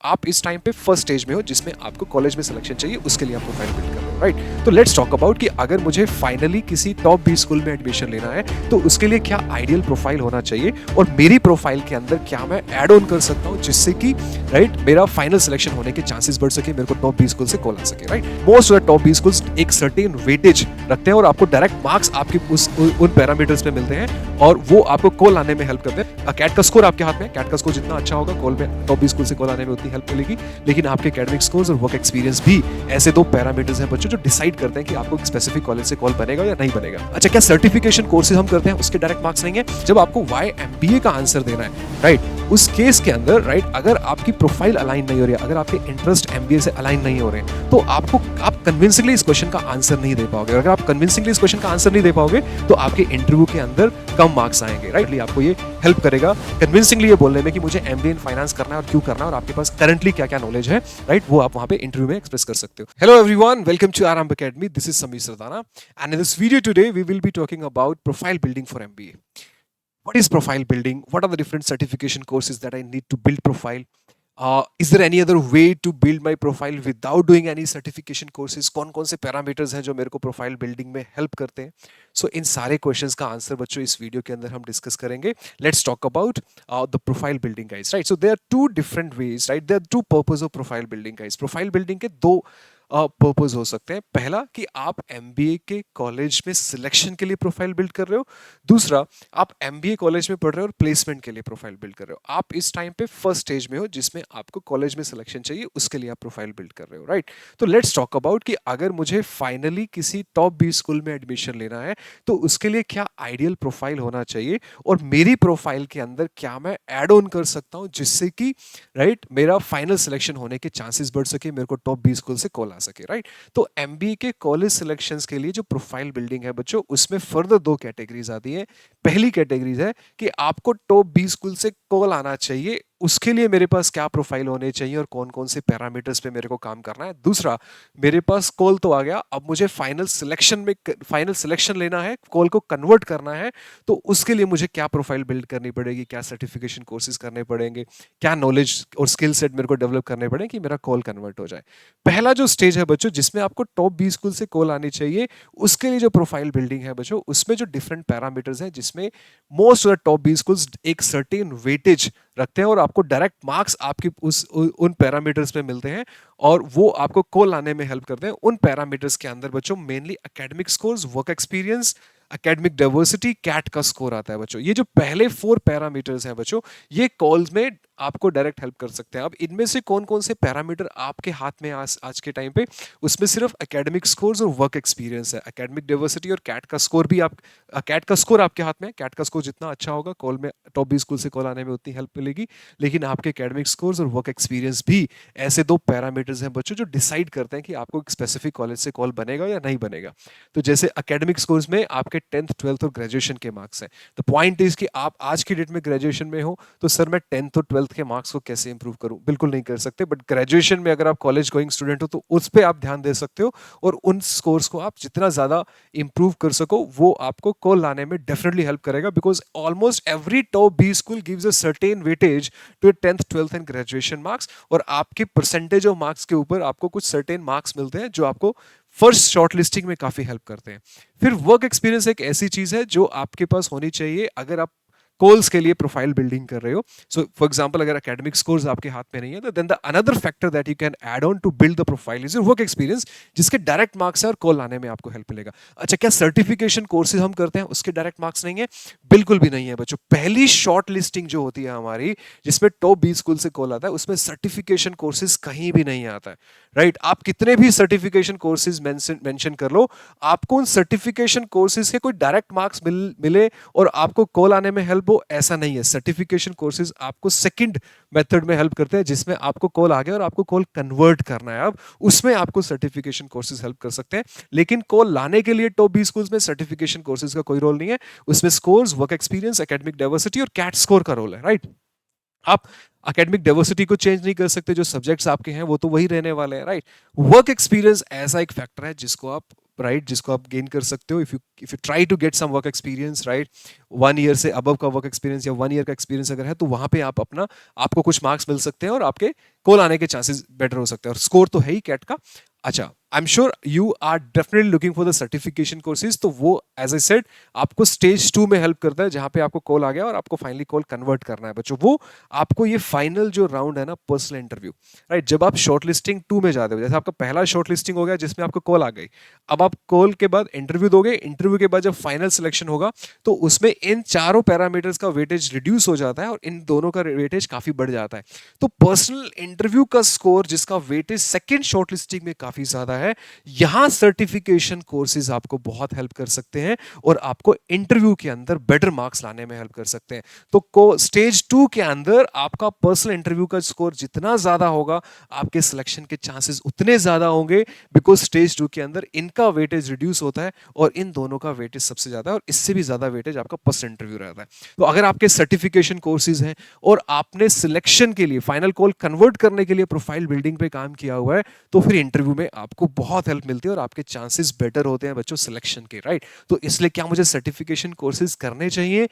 आप इस टाइम पे फर्स्ट स्टेज में हो जिसमें आपको कॉलेज में सिलेक्शन चाहिए, उसके लिए आप प्रोफाइल बिल्ड कर रहे हो, राइट? तो लेट्स टॉक अबाउट कि अगर मुझे फाइनली किसी टॉप 20 स्कूल में एडमिशन लेना है तो उसके लिए क्या आइडियल प्रोफाइल होना चाहिए और मेरी प्रोफाइल के अंदर क्या मैं ऐड ऑन कर सकता हूं जिससे कि राइट मेरा फाइनल सिलेक्शन होने के चांसेस बढ़ सके, मेरे को टॉप 20 स्कूल से कॉल आ सके, right? Most of the top 20 schools एक सर्टेन वेटेज रखते हैं और आपको डायरेक्ट मार्क्स आपके उन पैरामीटर्स पे मिलते हैं और वो आपको कॉल आने में हेल्प करते हैं। कैट का स्कोर आपके हाथ में, कैट का स्कोर जितना अच्छा होगा कॉल में टॉप 20 स्कूल से कॉल आने में उतनी हेल्प मिलेगी। लेकिन आपके एकेडमिक स्कोर्स और वर्क एक्सपीरियंस भी ऐसे दो पैरामीटर्स हैं बच्चों जो डिसाइड करते हैं कि आपको एक स्पेसिफिक कॉलेज से कॉल बनेगा या नहीं बनेगा। अच्छा, क्या सर्टिफिकेशन कोर्सेज हम करते हैं उसके डायरेक्ट मार्क्स नहीं है? जब आपको वाई एमबीए का आंसर देना है, राइट, उस केस के अंदर, राइट, अगर आपकी प्रोफाइल अलाइन नहीं हो रही है, अगर आपके इंटरेस्ट एमबीए से अलाइन नहीं हो रहे हैं, तो आप कन्विंसिंगली इस क्वेश्चन का आंसर नहीं दे पाओगे। अगर आप कन्विंसिंगली इस क्वेश्चन का आंसर नहीं दे पाओगे तो आपके इंटरव्यू के अंदर कम मार्क्स आएंगे, राइट? आपको ये हेल्प करेगा कन्विंसिंगली ये बोलने में कि मुझे एमबीए इन फाइनेंस करना है और क्यों करना है और आपके पास करंटली क्या क्या नॉलेज है, राइट, वो आप वहां पे इंटरव्यू में एक्सप्रेस कर सकते हो। Hello everyone, welcome to Aarambh academy. This is Sameer Sardana and in this video today we will be talking about profile building for MBA. What is profile building? What are the different certification courses that I need to build profile? Is there any other way to build my profile without doing any certification courses? कौन कौन से parameters हैं जो मेरे को profile building में help करते हैं? सो इन सारे क्वेश्चंस का आंसर बच्चों इस वीडियो के अंदर हम डिस्कस करेंगे. Let's talk about the profile building guys, right? So there are two different ways, right? There are two purpose of profile building guys. Profile building के दो पर्पस हो सकते हैं. पहला कि आप एमबीए के कॉलेज में सिलेक्शन के लिए प्रोफाइल बिल्ड कर रहे हो. दूसरा, आप एमबीए कॉलेज में पढ़ रहे हो और प्लेसमेंट के लिए प्रोफाइल बिल्ड कर रहे हो. आप इस टाइम पे फर्स्ट स्टेज में हो जिसमें आपको कॉलेज में सिलेक्शन चाहिए, उसके लिए आप प्रोफाइल बिल्ड कर रहे हो, राइट? तो लेट्स टॉक अबाउट कि अगर मुझे फाइनली किसी टॉप 20 स्कूल में एडमिशन लेना है तो उसके लिए क्या आइडियल प्रोफाइल होना चाहिए और मेरी प्रोफाइल के अंदर क्या मैं ऐड ऑन कर सकता हूं जिससे कि राइट मेरा फाइनल सिलेक्शन होने के चांसेस बढ़ सके, मेरे को टॉप 20 स्कूल से कॉल आ सके, राइट? तो एमबीए के कॉलेज सिलेक्शंस के लिए जो प्रोफाइल बिल्डिंग है बच्चों, उसमें फर्दर दो कैटेगरीज आती है. पहली कैटेगरीज है कि आपको टॉप 20 स्कूल से कॉल आना चाहिए, उसके लिए मेरे पास क्या प्रोफाइल होने चाहिए और कौन कौन से पैरामीटर्स पे मेरे को काम करना है. दूसरा, मेरे पास कॉल तो आ गया, अब मुझे फाइनल सिलेक्शन लेना है, कॉल को कन्वर्ट करना है, तो उसके लिए मुझे क्या प्रोफाइल बिल्ड करनी पड़ेगी, क्या सर्टिफिकेशन कोर्सेज करने पड़ेंगे, क्या नॉलेज और स्किल सेट मेरे को डेवलप करने पड़े कि मेरा कॉल कन्वर्ट हो जाए. पहला जो स्टेज है बच्चों जिसमें आपको टॉप 20 स्कूल से कॉल आनी चाहिए, उसके लिए जो प्रोफाइल बिल्डिंग है बच्चों, उसमें जो डिफरेंट पैरामीटर्स हैं जिसमें most of the top 20 schools एक सर्टेन वेटेज रखते हैं और आपको डायरेक्ट मार्क्स आपके उन पैरामीटर्स पे मिलते हैं और वो आपको कॉल आने में हेल्प करते हैं. उन पैरामीटर्स के अंदर बच्चों mainly academic scores, work experience, academic diversity, CAT का स्कोर आता है बच्चों. ये जो पहले 4 पैरामीटर्स हैं बच्चों, ये कॉल्स में आपको डायरेक्ट हेल्प कर सकते हैं. अब इनमें से कौन कौन से पैरामीटर आपके हाथ में आज के टाइम पे, उसमें सिर्फ एकेडमिक स्कोर्स और वर्क एक्सपीरियंस है. एकेडमिक डाइवर्सिटी और कैट का स्कोर भी कैट का स्कोर आपके हाथ में है. कैट का स्कोर जितना अच्छा होगा कॉल में टॉप 20 स्कूल से कॉल आने में उतनी हेल्प मिलेगी. लेकिन आपके एकेडमिक स्कोर्स और वर्क एक्सपीरियंस भी ऐसे दो पैरामीटर्स हैं बच्चों जो डिसाइड करते हैं कि आपको एक स्पेसिफिक कॉलेज से कॉल बनेगा या नहीं बनेगा. तो जैसे एकेडमिक स्कोर्स में आपके 10th 12th और ग्रेजुएशन के मार्क्स हैं. द पॉइंट इज कि आप आज की डेट में ग्रेजुएशन में हो तो सर मैं 10th और 12th के मार्क्स को कैसे इंप्रूव करूं, बिल्कुल नहीं कर सकते. बट ग्रेजुएशन में अगर आप कॉलेज गोइंग स्टूडेंट हो तो उस पर आप ध्यान दे सकते हो और उन स्कोर्स को आप जितना ज्यादा इंप्रूव कर सको वो आपको कॉल लाने में डेफिनेटली हेल्प करेगा. Because almost every top 20 school gives a certain weightage to 10th 12th and graduation marks और आपके परसेंटेज ऑफ मार्क्स के ऊपर आपको कुछ सर्टेन मार्क्स मिलते हैं जो आपको फर्स्ट शॉर्ट लिस्टिंग में काफी हेल्प करते हैं. फिर वर्क एक्सपीरियंस एक ऐसी चीज है जो आपके पास होनी चाहिए अगर आप कॉल्स के लिए प्रोफाइल बिल्डिंग कर रहे हो. सो फॉर एग्जांपल अगर एकेडमिक स्कोर्स आपके हाथ में नहीं है तो then the another factor that you can add on to build the profile is your work experience, जिसके डायरेक्ट मार्क्स है और कॉल आने में आपको हेल्प मिलेगा. अच्छा, क्या सर्टिफिकेशन कोर्सेज हम करते हैं उसके डायरेक्ट मार्क्स नहीं है? बिल्कुल भी नहीं है बच्चों. पहली शॉर्ट लिस्टिंग जो होती है हमारी, जिसमें टॉप 20 स्कूल से कॉल आता है, उसमें सर्टिफिकेशन कोर्सेज कहीं भी नहीं आता है, राइट? आप कितने भी सर्टिफिकेशन कोर्सेज मेंशन कर लो, आपको उन सर्टिफिकेशन कोर्सेज के कोई डायरेक्ट मार्क्स मिले और आपको कॉल आने में हेल्प हो, ऐसा नहीं है. सर्टिफिकेशन कोर्सेज आपको सेकंड मेथड में हेल्प करते हैं जिसमें आपको कॉल आ गया और आपको कॉल कन्वर्ट करना है. अब उसमें आपको सर्टिफिकेशन कोर्सेज हेल्प कर सकते हैं. लेकिन कॉल लाने के लिए टॉप 20 स्कूल्स में सर्टिफिकेशन कोर्सेज का कोई रोल नहीं है. उसमें scores, work experience, academic diversity और कैट स्कोर का रोल है, राइट? आप एकेडमिक डाइवर्सिटी को चेंज नहीं कर सकते, जो सब्जेक्ट्स आपके हैं वो तो वही रहने वाले हैं, राइट? वर्क एक्सपीरियंस ऐसा एक फैक्टर है जिसको आप राइट, जिसको आप गेन कर सकते हो if you try to get some work experience, right, 1 year से अबव का वर्क एक्सपीरियंस या 1 ईयर का एक्सपीरियंस अगर है तो वहां पे आप अपना आपको कुछ मार्क्स मिल सकते हैं और आपके कॉल आने के चांसेस बेटर हो सकते हैं, और स्कोर तो है ही कैट का। अच्छा, I am sure you are definitely looking for the certification courses, तो वो एज आई सेड आपको स्टेज 2 में हेल्प करता है, जहां पे आपको कॉल आ गया और आपको फाइनली कॉल कन्वर्ट करना है बच्चों। वो आपको ये फाइनल जो राउंड है ना, पर्सनल इंटरव्यू, राइट, जब आप शॉर्टलिस्टिंग 2 में जाते हो, जैसे आपका पहला शॉर्टलिस्टिंग हो गया जिसमें आपको कॉल आ गई, अब आप कॉल के बाद इंटरव्यू दोगे, इंटरव्यू के बाद जब फाइनल सिलेक्शन होगा तो उसमें इन चारों पैरामीटर्स का वेटेज रिड्यूस हो जाता है और इन दोनों का वेटेज काफी बढ़ जाता है। तो पर्सनल इंटरव्यू का स्कोर जिसका वेटेज सेकंड शॉर्टलिस्टिंग में काफी ज्यादा है, यहां सर्टिफिकेशन कोर्सेज आपको बहुत हेल्प कर सकते हैं और आपको इंटरव्यू के अंदर बेटर मार्क्स लाने में हेल्प कर सकते हैं। तो स्टेज 2 के अंदर आपका पर्सनल इंटरव्यू का स्कोर जितना ज्यादा होगा, आपके सिलेक्शन के चांसेस उतने ज्यादा होंगे, बिकॉज स्टेज 2 के अंदर इनका वेटेज रिड्यूस होता है और इन दोनों का वेटेज सबसे ज्यादा है, और इससे भी ज्यादा वेटेज आपका पर्सनल इंटरव्यू रहता है। तो अगर आपके सर्टिफिकेशन कोर्सेज हैं और आपने सिलेक्शन के लिए फाइनल कॉल कन्वर्ट करने के लिए प्रोफाइल बिल्डिंग पे काम किया हुआ है, तो फिर इंटरव्यू में आपको बहुत हेल्प मिलती है और आपके चांसेस बेटर होते हैं बच्चों सिलेक्शन के, राइट। तो इसलिए क्या मुझे सर्टिफिकेशन कोर्सेज करने चाहिए?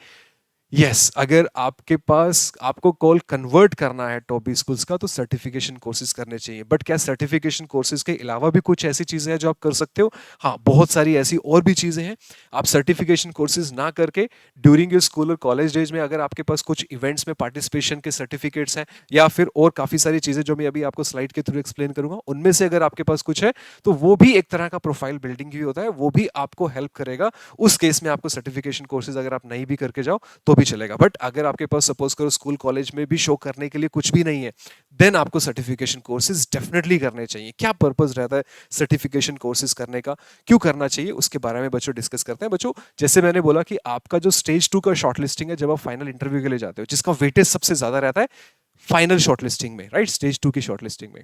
यस, अगर आपके पास आपको कॉल कन्वर्ट करना है टॉप बी स्कूल्स का, तो सर्टिफिकेशन कोर्सेज करने चाहिए। बट क्या सर्टिफिकेशन कोर्सेज के अलावा भी कुछ ऐसी चीजें हैं जो आप कर सकते हो? हाँ, बहुत सारी ऐसी और भी चीजें हैं। आप सर्टिफिकेशन कोर्सेज ना करके ड्यूरिंग योर स्कूल और कॉलेज डेज में अगर आपके पास कुछ इवेंट्स में पार्टिसिपेशन के सर्टिफिकेट्स हैं, या फिर और काफी सारी चीजें जो मैं अभी आपको स्लाइड के थ्रू एक्सप्लेन करूंगा, उनमें से अगर आपके पास कुछ है, तो वो भी एक तरह का प्रोफाइल बिल्डिंग ही होता है, वो भी आपको हेल्प करेगा। उस केस में आपको सर्टिफिकेशन कोर्सेज अगर आप नहीं भी करके जाओ तो भी चलेगा। बट अगर आपके पास सपोज करो स्कूल कॉलेज में भी शो करने के लिए कुछ भी नहीं है, देन आपको सर्टिफिकेशन कोर्सेज डेफिनेटली करने चाहिए। क्या पर्पस रहता है सर्टिफिकेशन कोर्सेज करने का, क्यों करना चाहिए, उसके बारे में बच्चों डिस्कस करते हैं। बच्चों, जैसे मैंने बोला कि आपका जो स्टेज 2 का शॉर्टलिस्टिंग है, जब आप फाइनल इंटरव्यू के लिए जाते हो, जिसका वेटेज सबसे ज्यादा रहता है फाइनल शॉर्टलिस्टिंग में, राइट, स्टेज 2 की शॉर्टलिस्टिंग में,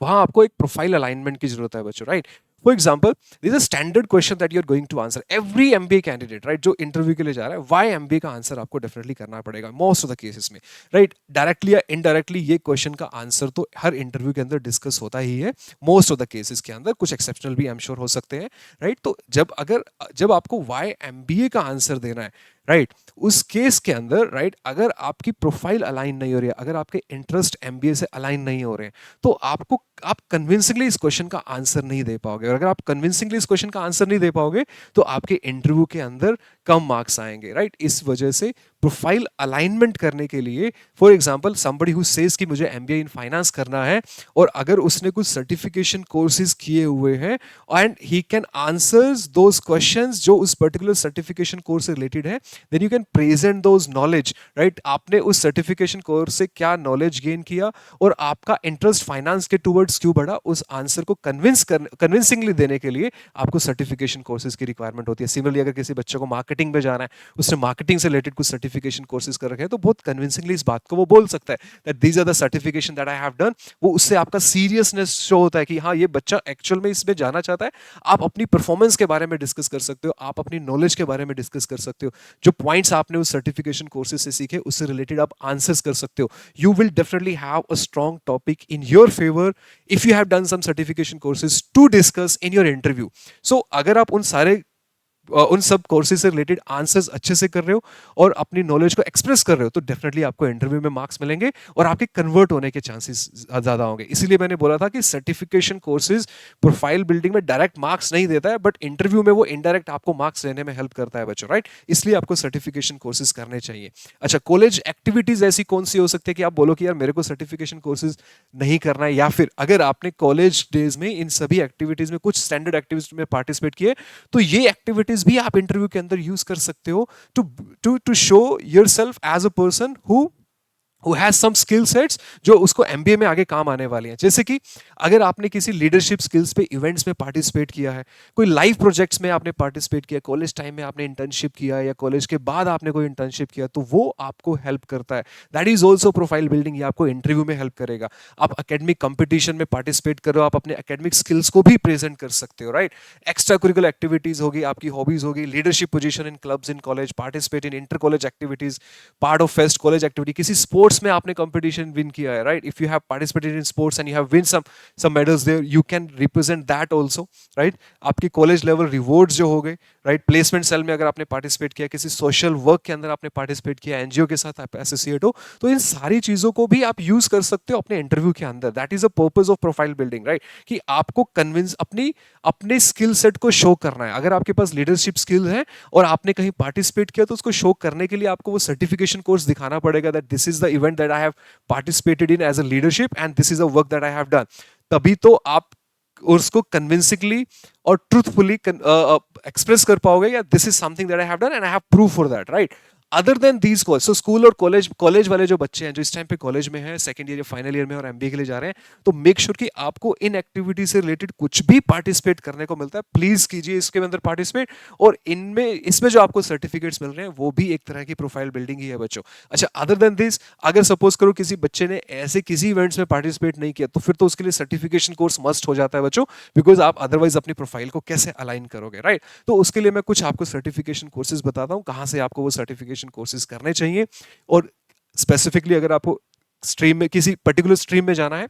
वहां आपको एक प्रोफाइल अलाइनमेंट की जरूरत है बच्चों, right. For example, this a standard question that you are going to answer, every MBA candidate, right, जो इंटरव्यू के लिए जा रहा है, वाई एमबीए का आंसर आपको डेफिनेटली करना पड़ेगा मोस्ट ऑफ द केसेस में, राइट। डायरेक्टली या इनडायरेक्टली ये क्वेश्चन का आंसर तो हर इंटरव्यू के अंदर डिस्कस होता ही है मोस्ट ऑफ द केसेस के अंदर, कुछ एक्सेप्शनल भी आई एम श्योर हो सकते हैं, राइट। तो जब आपको वाई एमबीए का आंसर देना है, राइट, उस केस के अंदर, राइट, अगर आपकी प्रोफाइल अलाइन नहीं हो रही है, अगर आपके इंटरेस्ट एमबीए से अलाइन नहीं हो रहे हैं, तो आप कन्विंसिंगली इस क्वेश्चन का आंसर नहीं दे पाओगे। और अगर आप कन्विंसिंगली इस क्वेश्चन का आंसर नहीं दे पाओगे, तो आपके इंटरव्यू के अंदर कम मार्क्स आएंगे, राइट। इस वजह से प्रोफाइल अलाइनमेंट करने के लिए, for example, somebody who says कि मुझे एमबीए इन फाइनेंस करना है, और अगर उसने कुछ सर्टिफिकेशन कोर्सेज किए हुए हैं and he can answers those questions जो उस पर्टिकुलर सर्टिफिकेशन कोर्स से रिलेटेड है, then you can present those knowledge, right. आपने उस सर्टिफिकेशन कोर्स से क्या नॉलेज गेन किया और आपका इंटरेस्ट फाइनेंस के टुवर्ड्स क्यों बढ़ा, उस आंसर को कन्विंसिंगली देने के लिए आपको सर्टिफिकेशन कोर्सेज की रिक्वायरमेंट होती है। सिमिलरली, अगर किसी बच्चे को मार्केटिंग में जाना है, उसने मार्केटिंग से रिलेटेड कुछ सर्टिफिकेशन कोर्सेज कर रखे हैं, तो बहुत कन्विंसिंगली इस बात को वो बोल सकता है that these are the certification that I have done. वो उससे आपका सीरियसनेस शो होता है कि हाँ, ये बच्चा एक्चुअल में इसमें जाना चाहता है। आप अपनी परफॉर्मेंस के बारे में डिस्कस कर सकते हो, आप अपनी नॉलेज के बारे में डिस्कस कर सकते हो, जो पॉइंट्स आपने उस सर्टिफिकेशन कोर्सेज से सीखे उससे रिलेटेड आप आंसर्स कर सकते हो। You will definitely have a strong topic in your favour if you have done some certification courses to discuss in your interview. So अगर आप उन सब कोर्सेज से रिलेटेड आंसर्स अच्छे से कर रहे हो और अपनी नॉलेज को एक्सप्रेस कर रहे हो, तो डेफिनेटली आपको इंटरव्यू में मार्क्स मिलेंगे और आपके कन्वर्ट होने के चांसेस ज्यादा होंगे। इसीलिए मैंने बोला था कि सर्टिफिकेशन कोर्सेज प्रोफाइल बिल्डिंग में डायरेक्ट मार्क्स नहीं देता है, बट इंटरव्यू में वो इनडायरेक्ट आपको मार्क्स लेने में हेल्प करता है बच्चों, राइट। इसलिए आपको सर्टिफिकेशन कोर्सेज करने चाहिए। अच्छा, कॉलेज एक्टिविटीज ऐसी कौन सी हो सकती है कि आप बोलो कि यार मेरे को सर्टिफिकेशन कोर्सेज नहीं करना है, या फिर अगर आपने कॉलेज डेज में इन सभी एक्टिविटीज में कुछ स्टैंडर्ड एक्टिविटीज में पार्टिसिपेट किए, तो ये एक्टिविटीज भी आप इंटरव्यू के अंदर यूज कर सकते हो to show yourself as a person who has some skill sets जो उसको एमबीए में आगे काम आने वाली हैं। जैसे कि अगर आपने किसी लीडरशिप स्किल्स पे इवेंट्स में पार्टिसिपेट किया है, कोई लाइव प्रोजेक्ट्स में आपने पार्टिसिपेट किया, कॉलेज टाइम में आपने इंटर्नशिप किया या कॉलेज के बाद आपने कोई इंटर्नशिप किया, तो वो आपको हेल्प करता है। That is also profile building, ये आपको इंटरव्यू में हेल्प करेगा। आप एकेडमिक कंपटीशन में पार्टिसिपेट करो, आप अपने एकेडमिक स्किल्स को भी प्रेजेंट कर सकते हो, राइट। एक्स्ट्रा करिकुलर एक्टिविटीज होगी, आपकी हॉबीज होगी, leadership position in clubs in college, participate in inter college activities, part of fest college activity, किसी स्पोर्ट्स स्पोर्ट्स में आपने कंपटीशन विन किया है, right, if you have participated in sports and you have win some medals there, you can represent that also, right. आपके college level rewards जो हो गए, right, placement cell में अगर आपने पार्टिसिपेट किया, किसी सोशल वर्क के अंदर आपने पार्टिसिपेट किया, एनजीओ के साथ आप एसोसिएट हो, तो इन सारी चीजों को भी आप यूज कर सकते हो अपने इंटरव्यू के अंदर। That is a purpose of profile building, right, कि आपको कन्विंस अपने स्किल सेट को शो करना है। अगर आपके पास लीडरशिप स्किल है और आपने कहीं पार्टिसिपेट किया, तो उसको शो करने के लिए आपको वो सर्टिफिकेशन कोर्स दिखाना पड़ेगा, that this is the event that I have participated in as a leadership and this is a work that I have done. तभी तो आप उसको कन्विंसिंगली और ट्रूथफुली एक्सप्रेस कर पाओगे, या this is something that I have done and I have proof for that, right. Other than these course, so school और college वाले जो बच्चे हैं जो इस टाइम पे कॉलेज में हैं, सेकंड ईयर या फाइनल ईयर में और एमबीए के लिए जा रहे हैं, तो मेक श्योर कि आपको इन एक्टिविटी से रिलेटेड कुछ भी पार्टिसिपेट करने को मिलता है, प्लीज कीजिए इसके अंदर पार्टिसिपेट। और इसमें जो आपको सर्टिफिकेट्स मिल रहे हैं वो भी एक तरह की प्रोफाइल बिल्डिंग ही है बच्चों। अच्छा, अदर देन दिस, अगर सपोज करो किसी बच्चे ने ऐसे किसी इवेंट्स में पार्टिसिपेट नहीं किया, तो फिर तो उसके लिए सर्टिफिकेशन कोर्स मस्ट हो जाता है बच्चों, बिकॉज आप अदरवाइज अपनी प्रोफाइल को कैसे अलाइन करोगे, राइट। तो उसके लिए मैं कुछ आपको सर्टिफिकेशन कोर्सेज बताता हूँ, कहाँ से आपको वो सर्टिफिकेशन कोर्सेज करने चाहिए। और स्पेसिफिकली अगर आपको स्ट्रीम में, किसी पर्टिकुलर स्ट्रीम में जाना है,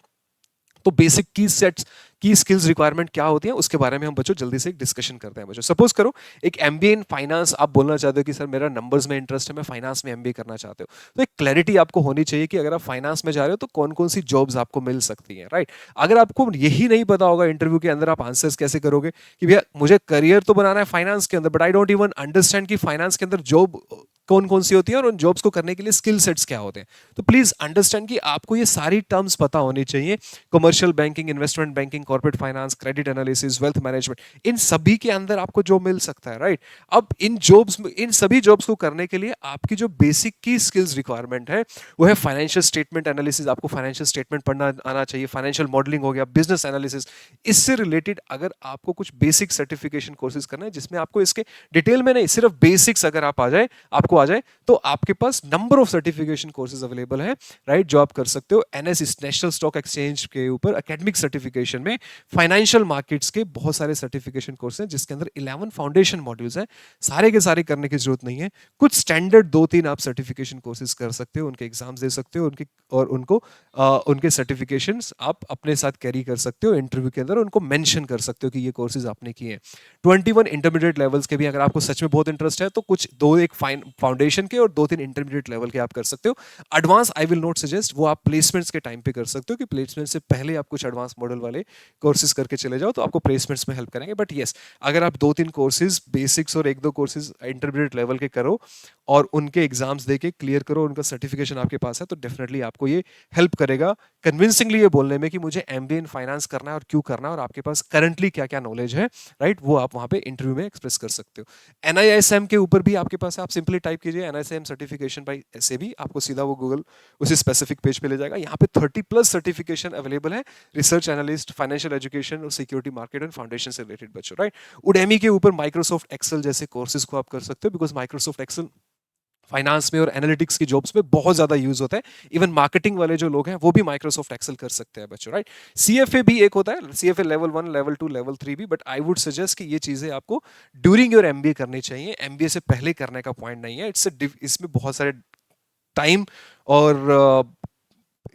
तो बेसिक की स्किल्स रिक्वायरमेंट क्या होती है उसके बारे में हम बच्चों जल्दी से एक डिस्कशन करते हैं बच्चों। सपोज करो एक एमबीए इन फाइनेंस आप बोलना चाहते हो कि सर मेरा नंबर्स में इंटरेस्ट है, मैं फाइनेंस में एमबीए करना चाहते हो, तो एक क्लैरिटी आपको होनी चाहिए कि अगर आप फाइनेंस में जा रहे हो तो कौन कौन सी जॉब्स आपको मिल सकती हैं, राइट। अगर आपको यही नहीं पता होगा इंटरव्यू के अंदर, आप आंसर्स कैसे करोगे कि भैया मुझे करियर तो बनाना है फाइनेंस के अंदर, but I don't even understand कि फाइनेंस के अंदर जॉब कौन कौन सी होती है और उन जॉब्स को करने के लिए स्किल सेट्स क्या होते हैं। तो प्लीज अंडरस्टैंड कि आपको ये सारी टर्म्स पता होनी चाहिए, commercial banking, investment banking, corporate finance, credit analysis, wealth management, इन सभी के अंदर आपको जॉब मिल सकता है, राइट। अब इन सभी जॉब्स को करने के लिए आपकी जो बेसिक की स्किल्स रिक्वायरमेंट है वो है फाइनेंशियल स्टेटमेंट एनालिसिस, आपको फाइनेंशियल स्टेटमेंट पढ़ना आना चाहिए, फाइनेंशियल मॉडलिंग हो गया, बिजनेस एनालिसिस। इससे रिलेटेड अगर आपको कुछ बेसिक सर्टिफिकेशन कोर्सेज करना है जिसमें आपको इसके डिटेल में नहीं, सिर्फ बेसिक्स अगर आप आ जाए, तो आपके पास number of certification courses available है, राइट, जो आप कर सकते हो। एनएस नेशनल स्टॉक एक्सचेंज के ऊपर एकेडमिक सर्टिफिकेशन में फाइनेंशियल मार्केट्स के बहुत सारे सर्टिफिकेशन कोर्स हैं जिसके अंदर 11 फाउंडेशन मॉड्यूल्स हैं। सारे के सारे करने की जरूरत नहीं है, कुछ स्टैंडर्ड 2-3 आप सर्टिफिकेशन कोर्सेज कर सकते हो, उनके एग्जाम्स दे सकते हो, उनके सर्टिफिकेशंस आप अपने साथ कैरी कर सकते हो, इंटरव्यू के अंदर उनको मेंशन कर सकते हो कि ये कोर्सेज आपने किए हैं। 21 इंटरमीडिएट लेवल्स के भी अगर आपको सच में बहुत इंटरेस्ट है तो कुछ 2-1 फाउंडेशन के और 2-3 इंटरमीडिएट लेवल के आप कर सकते हो। Advance I will not suggest, वो आप प्लेसमेंट्स के टाइम पे कर सकते हो कि प्लेसमेंट से पहले आप कुछ एडवांस मॉडल वाले कोर्सेज करके चले जाओ तो आपको प्लेसमेंट्स में हेल्प करेंगे। बट यस, अगर आप 2-3 कोर्सेज बेसिक्स और 1-2 कोर्सेज इंटरमीडिएट लेवल के करो और उनके एग्जाम्स देके क्लियर करो, उनका सर्टिफिकेशन आपके पास है, तो डेफिनेटली आपको ये हेल्प करेगा कन्विंसिंगली ये बोलने में कि मुझे एमबीए इन फाइनेंस करना है और क्यों करना है और आपके पास करंटली क्या क्या नॉलेज है, राइट, वो आप वहां पे इंटरव्यू में एक्सप्रेस कर सकते हो। एनआईएसएम के ऊपर भी आपके पास है, आप सिंपली टाइप कीजिए एनआईएसएम सर्टिफिकेशन बाय एसएबी, आपको सीधा वो गूगल उसी स्पेसिफिक पेज पे ले जाएगा। यहाँ पे 30+ सर्टिफिकेशन अवेलेबल है, रिसर्च एनालिस्ट, फाइनेंशियल एजुकेशन और सिक्योरिटी मार्केट एंड फाउंडेशन से रिलेटेड बच्चों, राइट। उडेमी के ऊपर माइक्रोसॉफ्ट एक्सेल जैसे कोर्सेज को आप कर सकते हो, बिकॉज माइक्रोसॉफ्ट एक्सेल फाइनेंस में और एनालिटिक्स की जॉब्स में बहुत ज्यादा यूज होता है। इवन मार्केटिंग वाले जो लोग हैं वो भी माइक्रोसॉफ्ट एक्सेल कर सकते हैं बच्चों, राइट। सीएफए भी एक होता है, सीएफए लेवल 1, लेवल 2, लेवल 3 भी, बट आई वुड सजेस्ट कि ये चीजें आपको ड्यूरिंग योर एमबीए करनी चाहिए, एमबीए से पहले करने का पॉइंट नहीं है। इसमें बहुत सारे टाइम और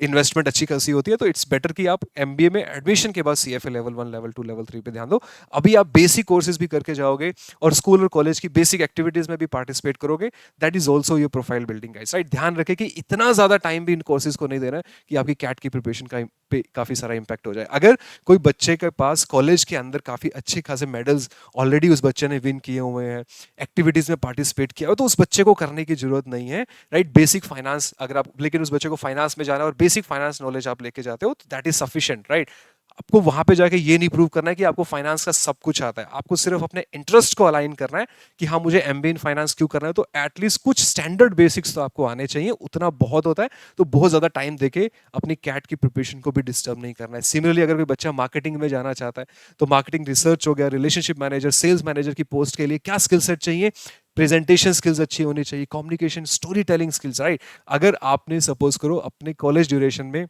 इन्वेस्टमेंट अच्छी खासी होती है, तो इट्स बेटर कि आप एमबीए में एडमिशन के बाद सीएफए लेवल 1, लेवल 2, लेवल 3 पे ध्यान दो। अभी आप बेसिक कोर्सेज भी करके जाओगे और स्कूल और कॉलेज की बेसिक एक्टिविटीज में भी पार्टिसिपेट करोगे, that is also your profile building guys, right. ध्यान रखें कि इतना ज्यादा टाइम भी इन कोर्सेज को नहीं देना है कि आपकी कैट की प्रिपरेशन का पे काफी सारा इंपैक्ट हो जाए। अगर कोई बच्चे के पास कॉलेज के अंदर काफी अच्छे खासे मेडल्स ऑलरेडी उस बच्चे ने विन किए हुए हैं, एक्टिविटीज में पार्टिसिपेट किया हो, तो उस बच्चे को करने की जरूरत नहीं है, राइट। बेसिक फाइनेंस अगर आप, लेकिन उस बच्चे को फाइनेंस में जाना है और बेसिक फाइनेंस नॉलेज आप लेके जाते हो, दैट इज सफिशिएंट, राइट। आपको वहां पे जाके ये नहीं प्रूव करना है कि आपको फाइनेंस का सब कुछ आता है, आपको सिर्फ अपने इंटरेस्ट को अलाइन करना है कि हाँ मुझे एमबीए इन फाइनेंस क्यों करना है, तो एटलीस्ट कुछ स्टैंडर्ड बेसिक्स तो आपको आने चाहिए, उतना बहुत होता है। तो बहुत ज्यादा टाइम देके अपनी कैट की प्रिपरेशन को भी डिस्टर्ब नहीं करना है। सिमिलरली अगर कोई बच्चा मार्केटिंग में जाना चाहता है तो मार्केटिंग रिसर्च हो गया, रिलेशनशिप मैनेजर, सेल्स मैनेजर की पोस्ट के लिए क्या स्किल सेट चाहिए, प्रेजेंटेशन स्किल्स अच्छी होनी चाहिए, communication, story telling skills, right. अगर आपने सपोज करो अपने कॉलेज ड्यूरेशन में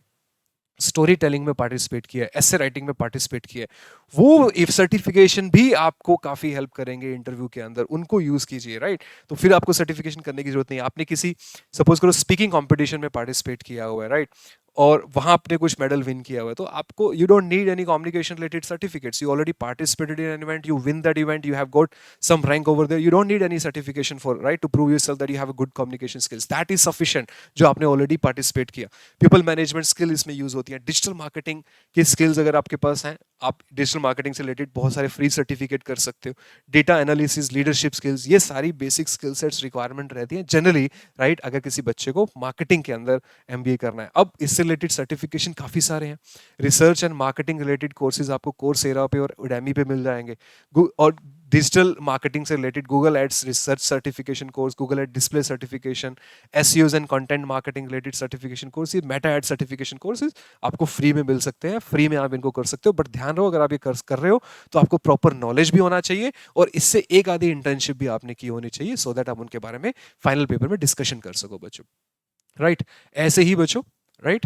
स्टोरी टेलिंग में पार्टिसिपेट किया है, एसे राइटिंग में पार्टिसिपेट किया है, वो इफ सर्टिफिकेशन भी आपको काफ़ी हेल्प करेंगे इंटरव्यू के अंदर, उनको यूज़ कीजिए, राइट? तो फिर आपको सर्टिफिकेशन करने की ज़रूरत नहीं है। आपने किसी सपोज़ करो स्पीकिंग कॉम्पिटिशन में पार्टिसिपेट किया हुआ है, राइट? और वहाँ आपने कुछ मेडल विन किया हुआ है, तो आपको you don't need any communication related certificates, you already participated in an event, you win that event, you have got some rank over there, you don't need any certification for, right, to prove yourself that you have a good communication skills, that is sufficient, जो आपने already participate किया। People management skill इसमें use होती है, digital marketing की skills अगर आपके पास हैं, आप डिजिटल मार्केटिंग से रिलेटेड बहुत सारे फ्री सर्टिफिकेट कर सकते हो, डेटा एनालिसिस, लीडरशिप स्किल्स, ये सारी बेसिक स्किल सेट्स रिक्वायरमेंट रहती है जनरली, राइट, अगर किसी बच्चे को मार्केटिंग के अंदर एमबीए करना है। अब इससे रिलेटेड सर्टिफिकेशन काफ़ी सारे हैं, research and marketing related courses आपको कोर्सेरा पे और उडेमी पे मिल जाएंगे, और डिजिटल मार्केटिंग से related Google ads research certification course, Google ad display certification, SEO and content marketing related certification course, ये मेटा एड सर्टिफिकेशन कोर्सेज आपको फ्री में मिल सकते हैं, फ्री में आप इनको कर सकते हो। बट ध्यान रहो, अगर आप ये कर रहे हो तो आपको प्रॉपर नॉलेज भी होना चाहिए, और इससे एक आधी इंटर्नशिप भी आपने की होनी चाहिए, सो दैट आप उनके बारे में फाइनल पेपर में डिस्कशन कर सको बच्चों, राइट? ऐसे ही बच्चों, right,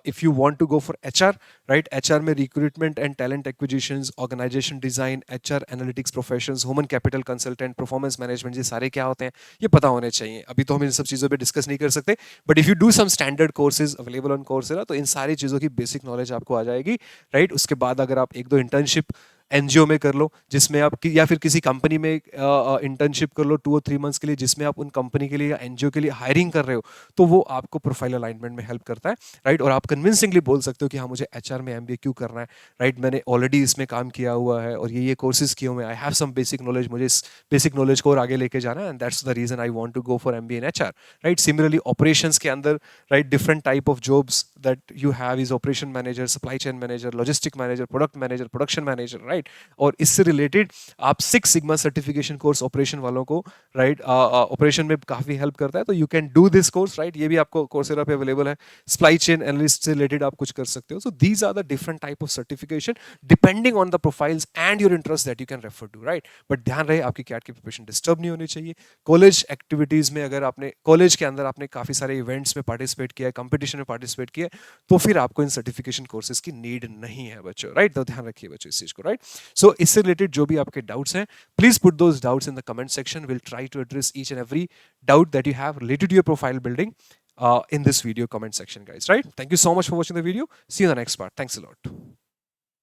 if you want to go for HR, right, HR में recruitment and talent acquisitions, organization design, HR analytics professions, human capital consultant, performance management, ये सारे क्या होते हैं ये पता होने चाहिए। अभी तो हम इन सब चीज़ों पे डिस्कस नहीं कर सकते, but if you do some standard courses available on Coursera, तो इन सारी चीज़ों की बेसिक नॉलेज आपको आ जाएगी, राइट? उसके बाद अगर आप एक दो इंटर्नशिप एनजीओ में कर लो, जिसमें आप या फिर किसी कंपनी में इंटर्नशिप कर लो 2 और 3 मंथ्स के लिए, जिसमें आप उन कंपनी के लिए या एनजीओ के लिए हायरिंग कर रहे हो, तो वो आपको प्रोफाइल अलाइनमेंट में हेल्प करता है, राइट? और आप कन्विंसिंगली बोल सकते हो कि हाँ, मुझे एचआर में एमबीए क्यों करना है, राइट? मैंने ऑलरेडी इसमें काम किया हुआ है और ये कोर्सेज किए हुए हैं, I have some basic knowledge, मुझे इस बेसिक नॉलेज को और आगे लेके जाना है, and that's the reason I want to go for MBA in HR, right? Similarly operations के अंदर, right, different type of jobs that you have is operation manager, supply chain manager, logistic manager, product manager, production manager, right? और इससे related आप 6 sigma certification course operation वालों को, right, operation में काफी help करता है, तो you can do this course, right? ये भी आपको कोर्सेरा पे अवेलेबल है। सप्लाई चेन एनालिस्ट से रिलेटेड आप कुछ कर सकते हो। So these are the different type of certification depending on the profiles and your interest that you can refer to, right? But ध्यान रहे, आपकी कैट की प्रिपरेशन डिस्टर्ब नहीं होनी चाहिए। कॉलेज एक्टिविटीज में अगर आपने कॉलेज के अंदर आपने काफी सारे इवेंट्स में पार्टिसिपेट किया है, कंपटीशन में पार्टिसिपेट किया है, तो फिर आपको इन सर्टिफिकेशन कोर्सेज की नीड नहीं है बच्चों, राइट? तो ध्यान रखिए बच्चों इस चीज को, राइट? सो इससे रिलेटेड जो भी आपके डाउट्स हैं, please put those doubts in the comment section, will try to address each and every doubt that you have related to your profile building in this video comment section, guys, right? Thank you so much for watching the video. See you in the next part. Thanks a lot.